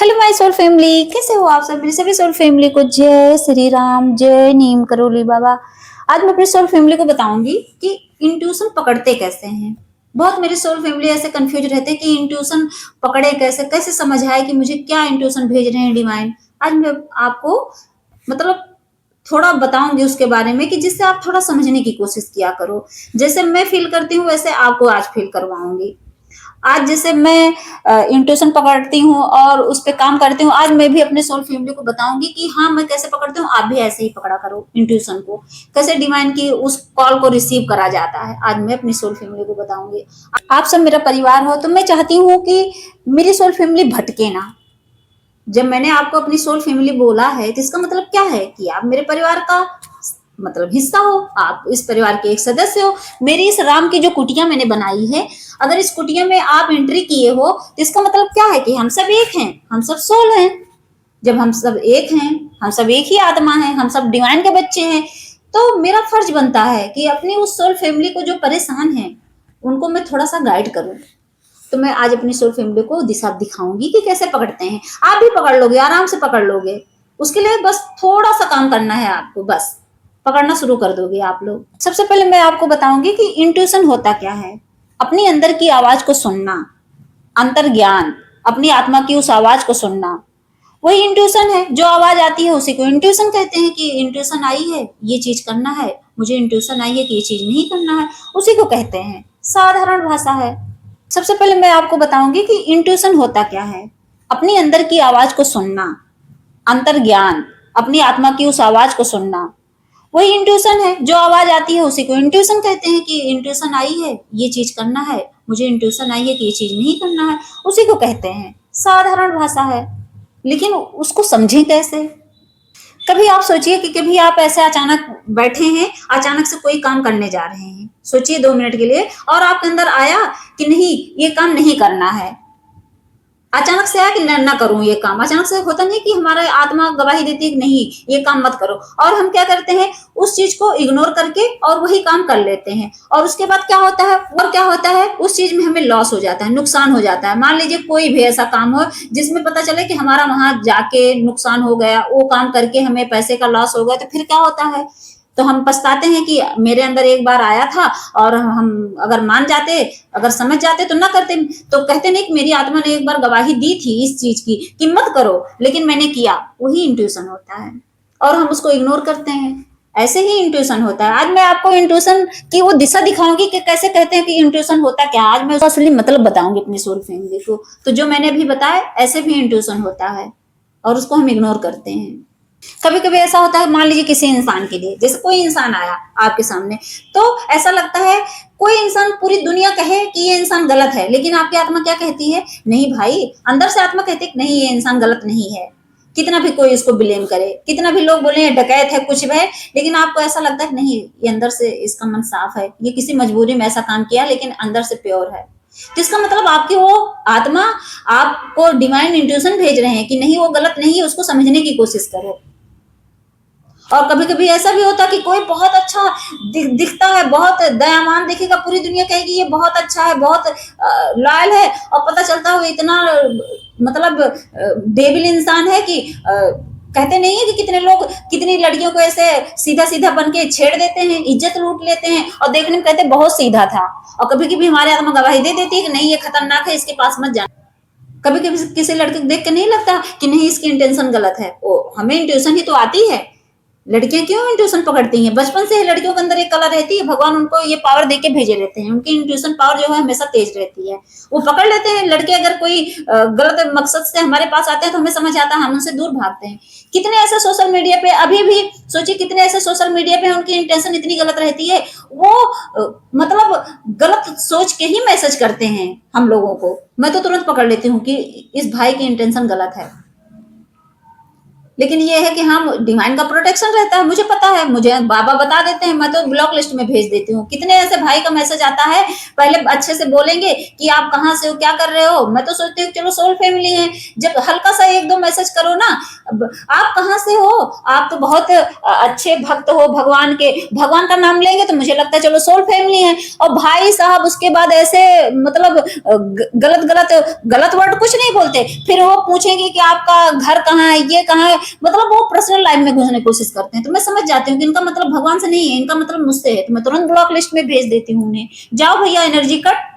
Hello my soul family, कैसे हो आप सब। मेरी सभी सोल फैमिली को जय श्री राम, जय नीम करोली बाबा। आज मैं अपनी सोल फैमिली को बताऊंगी कि इंट्यूशन पकड़ते कैसे हैं। बहुत मेरी सोल फैमिली ऐसे कंफ्यूज रहते हैं कि इंट्यूशन पकड़े कैसे, कैसे समझ आए कि मुझे क्या इंट्यूशन भेज रहे हैं डिवाइन। आज मैं आपको मतलब थोड़ा बताऊंगी उसके बारे में कि जिससे आप थोड़ा समझने की कोशिश किया करो। जैसे मैं फील करती हूँ वैसे आपको आज फील करवाऊंगी। आज जैसे मैं इंट्यूशन पकड़ती हूँ और उस पर काम करती हूँ, आज मैं भी अपने सोल फैमिली को बताऊंगी कि हाँ मैं कैसे पकड़ती हूँ, आप भी ऐसे ही पकड़ा करो इंट्यूशन को। कैसे डिवाइन की उस कॉल को रिसीव करा जाता है, आज मैं अपनी सोल फैमिली को बताऊंगी। आप सब मेरा परिवार हो तो मैं चाहती हूँ कि मेरी सोल फैमिली भटके ना। जब मैंने आपको अपनी सोल फैमिली बोला है तो इसका मतलब क्या है कि आप मेरे परिवार का मतलब हिस्सा हो, आप इस परिवार के एक सदस्य हो। मेरी इस राम की जो कुटिया मैंने बनाई है, अगर इस कुटिया में आप एंट्री किए हो तो इसका मतलब क्या है कि हम सब एक हैं, हम सब सोल हैं। जब हम सब एक हैं, हम सब एक ही आत्मा है, हम सब डिवाइन के बच्चे हैं, तो मेरा फर्ज बनता है कि अपनी उस सोल फैमिली को जो परेशान है उनको मैं थोड़ा सा गाइड करूं। तो मैं आज अपनी सोल फैमिली को दिशा दिखाऊंगी कि कैसे पकड़ते हैं। आप भी पकड़ लोगे, आराम से पकड़ लोगे। उसके लिए बस थोड़ा सा काम करना है आपको, बस पकड़ना शुरू कर दोगे आप लोग। सबसे पहले मैं आपको बताऊंगी कि इंट्यूशन होता क्या है। अपनी अंदर की आवाज को सुनना, अंतर ज्ञान, अपनी आत्मा की उस आवाज को सुनना, वही इंट्यूशन है। जो आवाज आती है उसी को इंट्यूशन कहते हैं कि इंट्यूशन आई है ये चीज करना है, मुझे इंट्यूशन आई है कि ये चीज नहीं करना है, उसी को कहते हैं। साधारण भाषा है। सबसे पहले मैं आपको बताऊंगी कि इंट्यूशन होता क्या है। अपनी अंदर की आवाज को सुनना, अंतर ज्ञान, अपनी आत्मा की उस आवाज को सुनना, वही इंट्यूशन है। जो आवाज आती है उसी को इंट्यूशन कहते हैं कि इंट्यूशन आई है ये चीज करना है, मुझे इंट्यूशन आई है कि ये चीज नहीं करना है, उसी को कहते हैं। साधारण भाषा है, लेकिन उसको समझें कैसे। कभी आप सोचिए कि कभी आप ऐसे अचानक बैठे हैं, अचानक से कोई काम करने जा रहे हैं, सोचिए 2 मिनट के लिए, और आपके अंदर आया कि नहीं ये काम नहीं करना है। अचानक से आया कि ना करूं ये काम। अचानक से होता नहीं कि हमारा आत्मा गवाही देती है कि नहीं ये काम मत करो, और हम क्या करते हैं उस चीज को इग्नोर करके और वही काम कर लेते हैं। और उसके बाद क्या होता है, और क्या होता है, उस चीज में हमें लॉस हो जाता है, नुकसान हो जाता है। मान लीजिए कोई भी ऐसा काम हो जिसमें पता चले कि हमारा वहां जाके नुकसान हो गया, वो काम करके हमें पैसे का लॉस हो गया, तो फिर क्या होता है, तो हम पछताते हैं कि मेरे अंदर एक बार आया था, और हम अगर मान जाते, अगर समझ जाते तो ना करते। तो कहते नहीं कि मेरी आत्मा ने एक बार गवाही दी थी इस चीज की कि मत करो, लेकिन मैंने किया। वही इंट्यूशन होता है, और हम उसको इग्नोर करते हैं। ऐसे ही इंट्यूशन होता है। आज मैं आपको इंट्यूशन की वो दिशा दिखाऊंगी कि कैसे कहते हैं कि इंट्यूशन होता क्या। आज मैं उसका असली मतलब बताऊंगी अपनी सोल फैमिली को। तो जो मैंने अभी बताया ऐसे भी इंट्यूशन होता है, और उसको हम इग्नोर करते हैं। कभी कभी ऐसा होता है, मान लीजिए किसी इंसान के लिए, जैसे कोई इंसान आया आपके सामने, तो ऐसा लगता है कोई इंसान, पूरी दुनिया कहे कि ये इंसान गलत है, लेकिन आपकी आत्मा क्या कहती है, नहीं भाई, अंदर से आत्मा कहती है नहीं ये इंसान गलत नहीं है। कितना भी कोई इसको ब्लेम करे, कितना भी लोग बोले डकैत है कुछ भी है, लेकिन आपको ऐसा लगता है नहीं ये अंदर से इसका मन साफ है, ये किसी मजबूरी में ऐसा काम किया लेकिन अंदर से प्योर है। तो इसका मतलब आपकी वो आत्मा आपको डिवाइन इंट्यूशन भेज रहे हैं कि नहीं वो गलत नहीं है, उसको समझने की कोशिश करो। और कभी कभी ऐसा भी होता है कि कोई बहुत अच्छा दिखता है, बहुत दयावान दिखेगा, पूरी दुनिया कहेगी ये बहुत अच्छा है, बहुत लॉयल है, और पता चलता है वो इतना मतलब डेविल इंसान है कि कहते नहीं है कि कितने लोग कितनी लड़कियों को ऐसे सीधा सीधा बन के छेड़ देते हैं, इज्जत लूट लेते हैं, और देखने में कहते बहुत सीधा था। और कभी कभी हमारे आत्मा गवाही दे देती है कि नहीं ये खतरनाक है, इसके पास मत जाना। कभी कभी किसी लड़के को देख के नहीं लगता कि नहीं इसकी इंटेंशन गलत है, वो हमें इंट्यूशन ही तो आती है। लड़कियां क्यों इंट्यूशन पकड़ती हैं, बचपन से ही लड़कियों के अंदर एक कला रहती है, भगवान उनको ये पावर देके भेजे रहते हैं, उनकी इंट्यूशन पावर जो है हमेशा तेज रहती है, वो पकड़ लेते हैं। लड़के अगर कोई गलत मकसद से हमारे पास आते हैं तो हमें समझ आता है, हम उनसे दूर भागते हैं। कितने ऐसे सोशल मीडिया पे अभी भी सोचिए, कितने ऐसे सोशल मीडिया पे उनकी इंटेंशन इतनी गलत रहती है, वो मतलब गलत सोच के ही मैसेज करते हैं हम लोगों को। मैं तो तुरंत पकड़ लेती हूँ कि इस भाई की इंटेंशन गलत है। लेकिन ये है कि हम डिवाइन का प्रोटेक्शन रहता है, मुझे पता है, मुझे बाबा बता देते हैं, मैं तो ब्लॉक लिस्ट में भेज देती हूँ। कितने ऐसे भाई का मैसेज आता है, पहले अच्छे से बोलेंगे कि आप कहाँ से हो, क्या कर रहे हो, मैं तो सोचती हूँ चलो सोल फैमिली है। जब हल्का सा 1-2 मैसेज करो ना, अब आप कहाँ से हो? आप तो बहुत अच्छे भक्त हो भगवान के, भगवान का नाम लेंगे तो मुझे लगता है चलो सोल फैमिली है। और भाई साहब उसके बाद ऐसे मतलब गलत गलत गलत वर्ड कुछ नहीं बोलते, फिर वो पूछेंगे कि आपका घर कहाँ है, ये कहाँ है, मतलब वो पर्सनल लाइफ में घुसने की कोशिश करते हैं। तो मैं समझ जाती हूँ कि इनका मतलब भगवान से नहीं है, इनका मतलब मुझसे है, तो मैं तुरंत ब्लॉक लिस्ट में भेज देती हूँ उन्हें, जाओ भैया एनर्जी कट।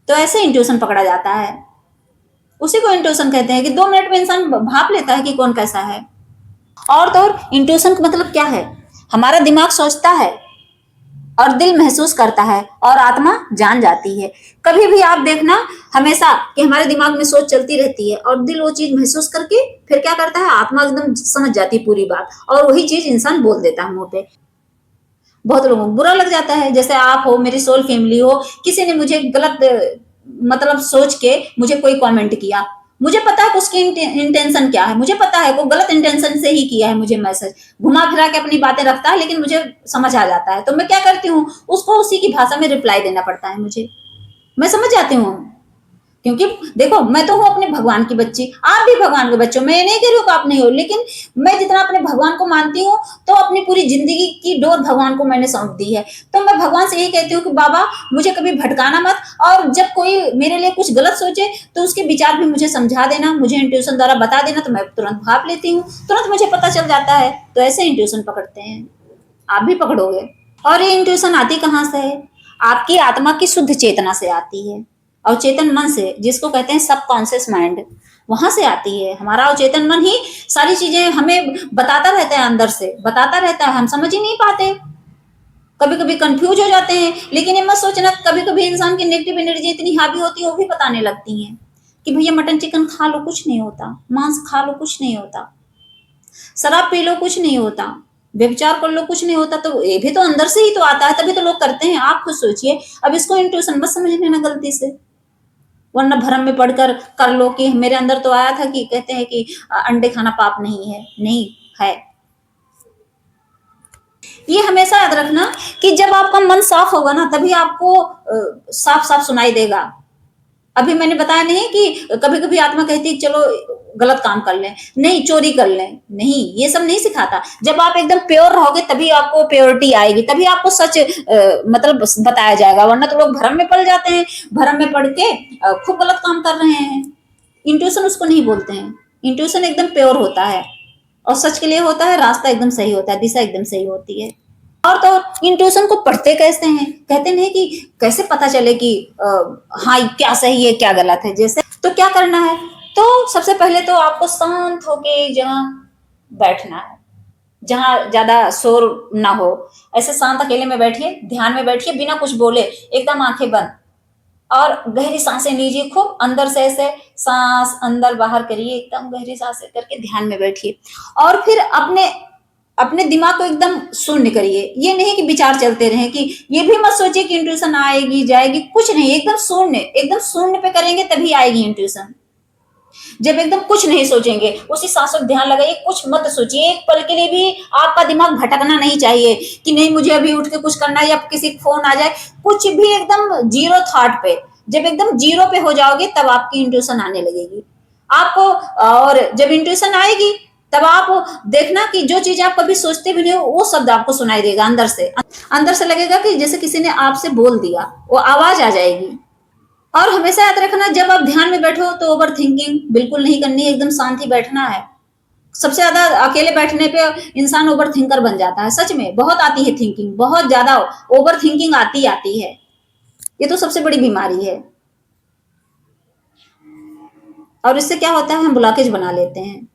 तो ऐसे इंट्यूशन पकड़ा जाता है, उसी को इंट्यूशन कहते हैं कि 2 मिनट में इंसान भाप लेता है कि कौन कैसा है। और तो और इंट्यूशन का मतलब क्या है? हमारा दिमाग सोचता है और दिल महसूस करता है और आत्मा जान जाती है। कभी भी आप देखना हमेशा कि हमारे दिमाग में सोच चलती रहती है और दिल वो चीज महसूस करके फिर क्या करता है, आत्मा एकदम समझ जाती है पूरी बात, और वही चीज इंसान बोल देता है मुंह पे। बहुत लोगों को बुरा लग जाता है, जैसे आप हो, मेरी सोल फैमिली हो, किसी ने मुझे गलत मतलब सोच के मुझे कोई कमेंट किया, मुझे पता है उसकी इंटेंशन क्या है, मुझे पता है वो गलत इंटेंशन से ही किया है, मुझे मैसेज घुमा फिरा के अपनी बातें रखता है, लेकिन मुझे समझ आ जाता है, तो मैं क्या करती हूँ, उसको उसी की भाषा में रिप्लाई देना पड़ता है मुझे। मैं समझ जाती हूँ, क्योंकि देखो मैं तो हूँ अपने भगवान की बच्ची, आप भी भगवान के बच्चे हो, मैं ये नहीं कह रही हूँ कि आप नहीं हो, लेकिन मैं जितना अपने भगवान को मानती हूँ तो अपनी पूरी जिंदगी की डोर भगवान को मैंने सौंप दी है। तो मैं भगवान से यही कहती हूँ कि बाबा मुझे कभी भटकाना मत, और जब कोई मेरे लिए कुछ गलत सोचे तो उसके विचार भी मुझे समझा देना, मुझे इंट्यूशन द्वारा बता देना, तो मैं तुरंत भाप लेती हूँ, तुरंत मुझे पता चल जाता है। तो ऐसे इंट्यूशन पकड़ते हैं, आप भी पकड़ोगे। और ये इंट्यूशन आती कहाँ से है? आपकी आत्मा की शुद्ध चेतना से आती है, अवचेतन मन से, जिसको कहते हैं सबकॉन्शियस माइंड, वहां से आती है। हमारा अवचेतन मन ही सारी चीजें हमें बताता रहता है, अंदर से बताता रहता है, हम समझ ही नहीं पाते, कभी कभी कंफ्यूज हो जाते हैं। लेकिन ये मत सोचना, कभी कभी इंसान की नेगेटिव एनर्जी इतनी हावी होती है, वो भी बताने लगती है कि भैया मटन चिकन खा लो कुछ नहीं होता, मांस खा लो कुछ नहीं होता, शराब पी लो कुछ नहीं होता, व्यभिचार कर लो कुछ नहीं होता। तो ये भी तो अंदर से ही तो आता है, तभी तो लोग करते हैं। आप खुद सोचिए, अब इसको इंट्यूशन मत समझ लेना गलती से, वरना भरम में पढ़कर कर लो कि मेरे अंदर तो आया था कि कहते हैं कि अंडे खाना पाप नहीं है, नहीं है। ये हमेशा याद रखना कि जब आपका मन साफ होगा ना, तभी आपको साफ साफ सुनाई देगा। अभी मैंने बताया नहीं कि कभी कभी आत्मा कहती है चलो गलत काम कर लें, नहीं चोरी कर लें, नहीं, ये सब नहीं सिखाता। जब आप एकदम प्योर रहोगे तभी आपको प्योरिटी आएगी, तभी आपको सच मतलब बताया जाएगा, वरना तो लोग भरम में पड़ जाते हैं, भरम में पड़ के खूब गलत काम कर रहे हैं। इंट्यूशन उसको नहीं बोलते हैं, इंट्यूशन एकदम प्योर होता है और सच के लिए होता है, रास्ता एकदम सही होता है, दिशा एकदम सही होती है। और तो इंट्यूशन को पढ़ते कैसे हैं, कहते नहीं कि कैसे पता चले कि हाँ क्या सही है क्या गलत है। जैसे तो क्या करना है, तो सबसे पहले तो आपको शांत होके एक जगह बैठना है, जहां ज्यादा शोर ना हो। ऐसे शांत अकेले में बैठिए, ध्यान में बैठिए, बिना कुछ बोले, एकदम आंखें बंद, और गहरी सांसें लीजिए, खूब अंदर से ऐसे सांस अंदर बाहर करिए, एकदम गहरी सांसें करके ध्यान में बैठिए। और फिर अपने अपने दिमाग को एकदम शून्य करिए। ये नहीं कि विचार चलते रहे, कि ये भी मत सोचिए कि इंट्यूशन आएगी जाएगी, कुछ नहीं, एकदम शून्य, एकदम शून्य पे करेंगे तभी आएगी इंट्यूशन। जब एकदम कुछ नहीं सोचेंगे, उसी सांसों पर ध्यान लगाइए, कुछ मत सोचिए, एक पल के लिए भी आपका दिमाग भटकना नहीं चाहिए कि नहीं मुझे अभी उठ के कुछ करना है या किसी फोन आ जाए, कुछ भी, एकदम जीरो थॉट पे। जब एकदम जीरो पे हो जाओगे तब आपकी इंट्यूशन आने लगेगी आपको। और जब इंट्यूशन आएगी तब आप देखना कि जो चीज आप कभी सोचते भी नहीं हो, वो शब्द आपको सुनाई देगा अंदर से, अंदर से लगेगा कि जैसे किसी ने आपसे बोल दिया, वो आवाज आ जाएगी। और हमेशा याद रखना, जब आप ध्यान में बैठो तो ओवर थिंकिंग बिल्कुल नहीं करनी है, एकदम शांति बैठना है। सबसे ज्यादा अकेले बैठने पे इंसान ओवर थिंकर बन जाता है, सच में बहुत आती है थिंकिंग, बहुत ज्यादा ओवर थिंकिंग आती है। ये तो सबसे बड़ी बीमारी है, और इससे क्या होता है, हम ब्लॉकेज बना लेते हैं,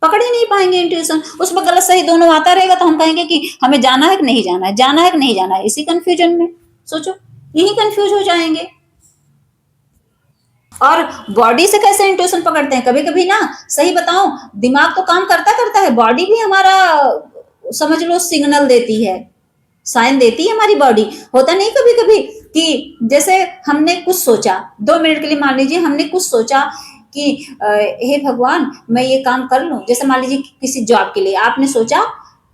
पकड़ ही नहीं पाएंगे इंट्यूशन। उसमें गलत सही दोनों आता रहेगा तो हम कहेंगे कि हमें जाना है कि नहीं जाना है, जाना है कि नहीं जाना है, इसी कंफ्यूजन में सोचो, यही कंफ्यूज हो जाएंगे। और बॉडी से कैसे इंट्यूशन पकड़ते हैं, कभी कभी ना, सही बताऊं, दिमाग तो काम करता करता है, बॉडी भी हमारा समझ लो सिग्नल देती है, साइन देती है हमारी बॉडी। होता नहीं कभी कभी कि जैसे हमने कुछ सोचा, 2 मिनट के लिए मान लीजिए हमने कुछ सोचा कि हे भगवान मैं ये काम कर लूं, जैसे मान लीजिए किसी जॉब के लिए आपने सोचा,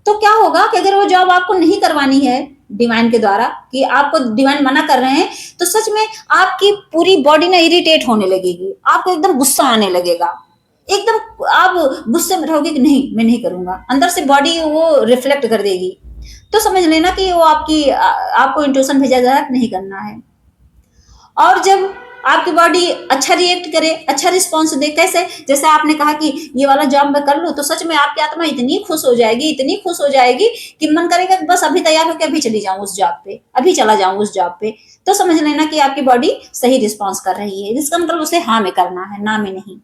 तो क्या होगा कि अगर वो जॉब आपको नहीं करवानी है डिवाइन के द्वारा, कि आपको डिवाइन मना कर रहे हैं, तो सच में आपकी पूरी बॉडी ना इरिटेट होने लगेगी, आपको एकदम गुस्सा आने लगेगा, एकदम आप गुस्से में रहोगे कि नहीं मैं नहीं करूंगा, अंदर से बॉडी वो रिफ्लेक्ट कर देगी, तो समझ लेना कि वो आपको इंट्यूशन भेजा जा रहा है नहीं करना है। और जब आपकी बॉडी अच्छा रिएक्ट करे, अच्छा रिस्पॉन्स दे, कैसे, जैसे आपने कहा कि ये वाला जॉब मैं कर लूं, तो सच में आपकी आत्मा इतनी खुश हो जाएगी, इतनी खुश हो जाएगी कि मन करेगा कि बस अभी तैयार होकर अभी चली जाऊं उस जॉब पे, अभी चला जाऊं उस जॉब पे। तो समझ लेना कि आपकी बॉडी सही रिस्पॉन्स कर रही है, जिसका मतलब उसे हाँ में करना है, ना में नहीं।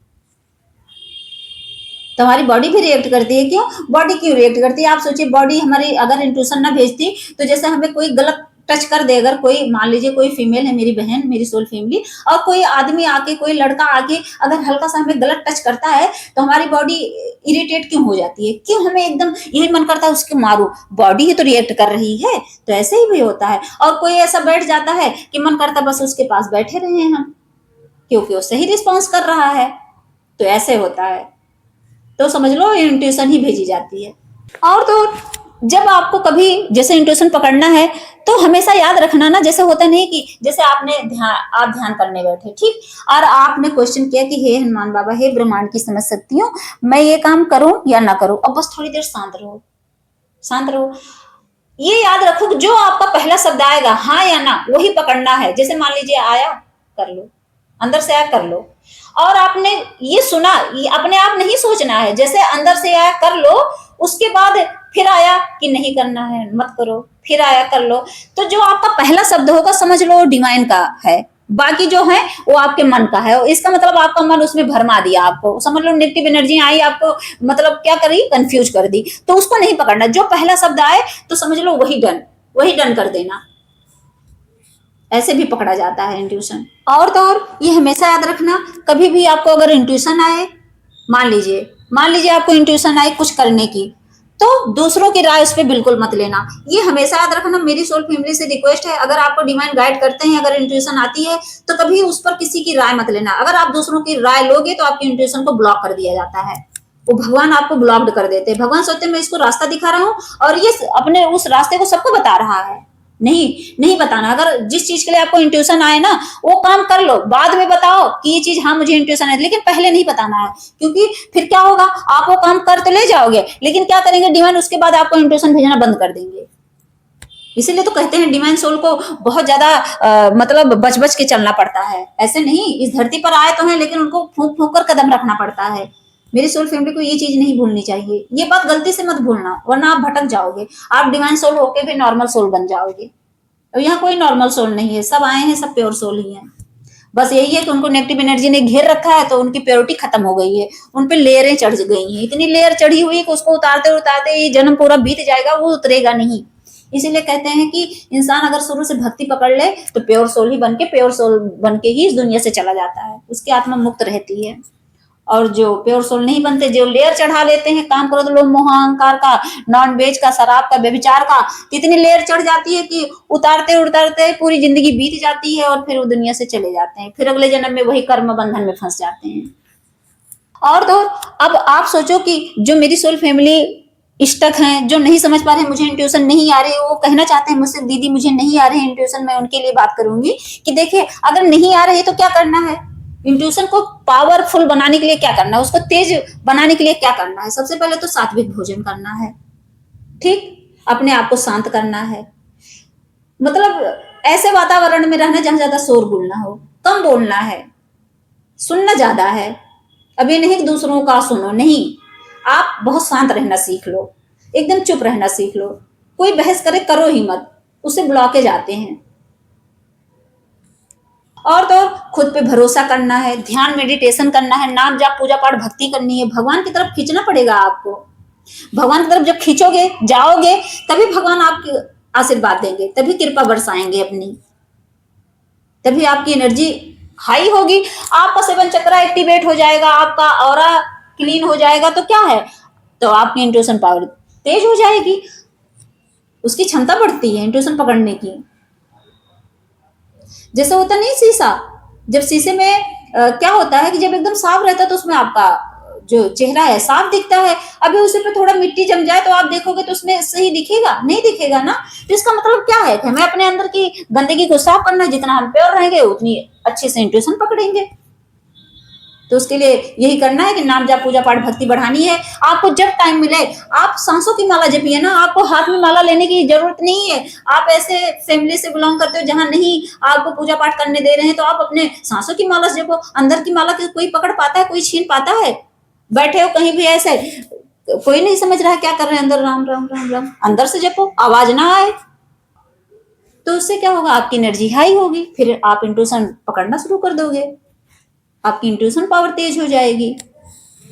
तो हमारी बॉडी भी रिएक्ट करती है। क्यों बॉडी क्यों रिएक्ट करती है? आप सोचिए, बॉडी हमारी अगर इंट्यूशन ना भेजती, तो जैसे हमें कोई गलत टच कर दे, अगर कोई मान लीजिए कोई फीमेल है, मेरी बहन, मेरी सोल फैमिली, और कोई आदमी आके, कोई लड़का आके अगर हल्का सा हमें गलत टच करता है, तो हमारी बॉडी इरिटेट क्यों हो जाती है? क्यों हमें एकदम यही मन करता है उसको मारो, बॉडी ही तो रिएक्ट कर रही है। तो ऐसे ही भी होता है। और कोई ऐसा बैठ जाता है कि मन करता बस उसके पास बैठे रहे हम, क्योंकि वो सही रिस्पॉन्स कर रहा है। तो ऐसे होता है। तो समझ लो इंट्यूशन ही भेजी जाती है। और तो जब आपको कभी जैसे इंट्यूशन पकड़ना है, तो हमेशा याद रखना ना, जैसे होता नहीं कि जैसे आप ध्यान करने बैठे, ठीक, और आपने क्वेश्चन किया कि हे हनुमान बाबा, हे ब्रह्मांड की समझ सकती हूँ, मैं ये काम करूं या ना करूं। अब बस थोड़ी देर शांत रहो, शांत रहो। ये याद रखो कि जो आपका पहला शब्द आएगा, हाँ या ना, वही पकड़ना है। जैसे मान लीजिए आया, कर लो, अंदर से आया कर लो। और आपने ये सुना, ये अपने आप नहीं सोचना है, जैसे अंदर से आया कर लो, उसके बाद फिर आया कि नहीं करना है मत करो, फिर आया कर लो। तो जो आपका पहला शब्द होगा समझ लो डिवाइन का है, बाकी जो है वो आपके मन का है। इसका मतलब आपका मन उसमें भरमा दिया, आपको समझ लो नेगेटिव एनर्जी आई, आपको मतलब क्या करी, कंफ्यूज कर दी। तो उसको नहीं पकड़ना, जो पहला शब्द आए तो समझ लो वही डन कर देना। ऐसे भी पकड़ा जाता है इंट्यूशन। और तो और ये हमेशा याद रखना, कभी भी आपको अगर इंट्यूशन आए, मान लीजिए आपको इंट्यूशन आए कुछ करने की, तो दूसरों की राय उस पर बिल्कुल मत लेना। ये हमेशा याद रखना। मेरी सोल फैमिली से रिक्वेस्ट है, अगर आपको डिवाइन गाइड करते हैं, अगर इंट्यूशन आती है, तो कभी उस पर किसी की राय मत लेना। अगर आप दूसरों की राय लोगे तो आपकी इंट्यूशन को ब्लॉक कर दिया जाता है, वो भगवान आपको ब्लॉक्ड कर देते हैं। भगवान सोचते हैं मैं इसको रास्ता दिखा रहा हूँ और ये अपने उस रास्ते को सबको बता रहा है। नहीं बताना। अगर जिस चीज के लिए आपको इंट्यूशन आए ना, वो काम कर लो, बाद में बताओ कि ये चीज हाँ मुझे इंट्यूशन है, लेकिन पहले नहीं बताना है। क्योंकि फिर क्या होगा, आप वो काम कर तो ले जाओगे, लेकिन क्या करेंगे डिवाइन, उसके बाद आपको इंट्यूशन भेजना बंद कर देंगे। इसीलिए तो कहते हैं डिवाइन सोल को बहुत ज्यादा मतलब बच बच के चलना पड़ता है। ऐसे नहीं, इस धरती पर आए तो हैं, लेकिन उनको फूंक फूंक कर कदम रखना पड़ता है। मेरी सोल फैमिली को ये चीज नहीं भूलनी चाहिए, ये बात गलती से मत भूलना, वरना आप भटक जाओगे। आप डिवाइन सोल होके भी नॉर्मल सोल बन जाओगे। अब यहाँ कोई नॉर्मल सोल नहीं है, सब आए हैं, सब प्योर सोल ही है। बस यही है कि उनको नेगेटिव एनर्जी ने घेर रखा है, तो उनकी प्योरिटी खत्म हो गई है, उन पे लेयरें चढ़ गई हैं, इतनी लेयर चढ़ी हुई कि उसको उतारते उतारते ये जन्म पूरा बीत जाएगा, वो उतरेगा नहीं। इसीलिए कहते हैं कि इंसान अगर शुरू से भक्ति पकड़ ले, तो प्योर सोल ही बन के, प्योर सोल बन के ही इस दुनिया से चला जाता है, उसकी आत्मा मुक्त रहती है। और जो प्योर सोल नहीं बनते, जो लेयर चढ़ा लेते हैं काम क्रोध लोभ मोह अहंकार का, नॉन वेज का, शराब का, व्यभिचार का, इतनी लेयर चढ़ जाती है कि उतारते उतारते पूरी जिंदगी बीत जाती है, और फिर वो दुनिया से चले जाते हैं, फिर अगले जन्म में वही कर्म बंधन में फंस जाते हैं। और तो अब आप सोचो कि जो मेरी सोल फैमिली स्टक हैं, जो नहीं समझ पा रहे हैं, मुझे इंट्यूशन नहीं आ रही, वो कहना चाहते हैं मुझसे दीदी मुझे नहीं आ रहे हैं इंट्यूशन, मैं उनके लिए बात करूंगी कि देखिए अगर नहीं आ रही तो क्या करना है। इंट्यूशन को पावरफुल बनाने के लिए क्या करना है, उसको तेज बनाने के लिए क्या करना है। सबसे पहले तो सात्विक भोजन करना है, ठीक, अपने आप को शांत करना है, मतलब ऐसे वातावरण में रहना जहां ज्यादा शोरगुल ना हो, कम बोलना है, सुनना ज्यादा है। अभी नहीं दूसरों का सुनो, नहीं, आप बहुत शांत रहना सीख लो, एकदम चुप रहना सीख लो, कोई बहस करे करो ही मत, उससे ब्लॉकेज आते हैं। और तो खुद पे भरोसा करना है, ध्यान मेडिटेशन करना है, नाम जाप पूजा पाठ भक्ति करनी है, भगवान की तरफ खींचना पड़ेगा आपको। भगवान की तरफ जब खींचोगे जाओगे, तभी भगवान आपके आशीर्वाद देंगे, तभी कृपा बरसाएंगे अपनी, तभी आपकी एनर्जी हाई होगी, आपका सेवन चक्र एक्टिवेट हो जाएगा, आपका ऑरा क्लीन हो जाएगा। तो क्या है, तो आपकी इंट्यूशन पावर तेज हो जाएगी, उसकी क्षमता बढ़ती है इंट्यूशन पकड़ने की। जैसे होता नहीं शीशा, जब शीशे में क्या होता है कि जब एकदम साफ रहता है तो उसमें आपका जो चेहरा है साफ दिखता है। अभी उसी पे थोड़ा मिट्टी जम जाए तो आप देखोगे तो उसमें सही दिखेगा, नहीं दिखेगा ना। तो इसका मतलब क्या है कि हमें अपने अंदर की गंदगी को साफ करना, जितना हम प्योर रहेंगे उतनी अच्छे से इंट्यूशन पकड़ेंगे। तो उसके लिए यही करना है कि नाम जाप पूजा पाठ भक्ति बढ़ानी है। आपको जब टाइम मिले आप सांसों की माला जपिए ना, आपको हाथ में माला लेने की जरूरत नहीं है। आप ऐसे फैमिली से बिलोंग करते हो जहां नहीं आपको पूजा पाठ करने दे रहे हैं, तो आप अपने सांसों की माला से जपो। अंदर की माला कोई पकड़ पाता है, कोई छीन पाता है? बैठे हो कहीं भी ऐसे, कोई नहीं समझ रहा है क्या कर रहे हैं अंदर, राम राम राम राम, अंदर से जपो, आवाज ना आए। तो उससे क्या होगा, आपकी एनर्जी हाई होगी, फिर आप इंट्यूशन पकड़ना शुरू कर दोगे, आपकी इंट्यूशन पावर तेज हो जाएगी।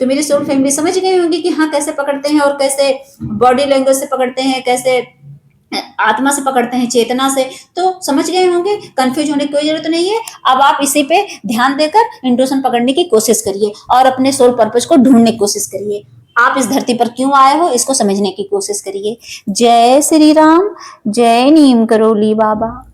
तो मेरी सोल फैमिली समझ गई होंगी कि हाँ कैसे पकड़ते हैं, और कैसे बॉडी लैंग्वेज से पकड़ते हैं, कैसे आत्मा से पकड़ते हैं, चेतना से। तो समझ गए होंगे, कंफ्यूज होने की कोई जरूरत नहीं है। अब आप इसी पे ध्यान देकर इंट्यूशन पकड़ने की कोशिश करिए और अपने सोल पर्पस को ढूंढने की कोशिश करिए। आप इस धरती पर क्यों आए हो इसको समझने की कोशिश करिए। जय श्री राम, जय नीम करोली बाबा।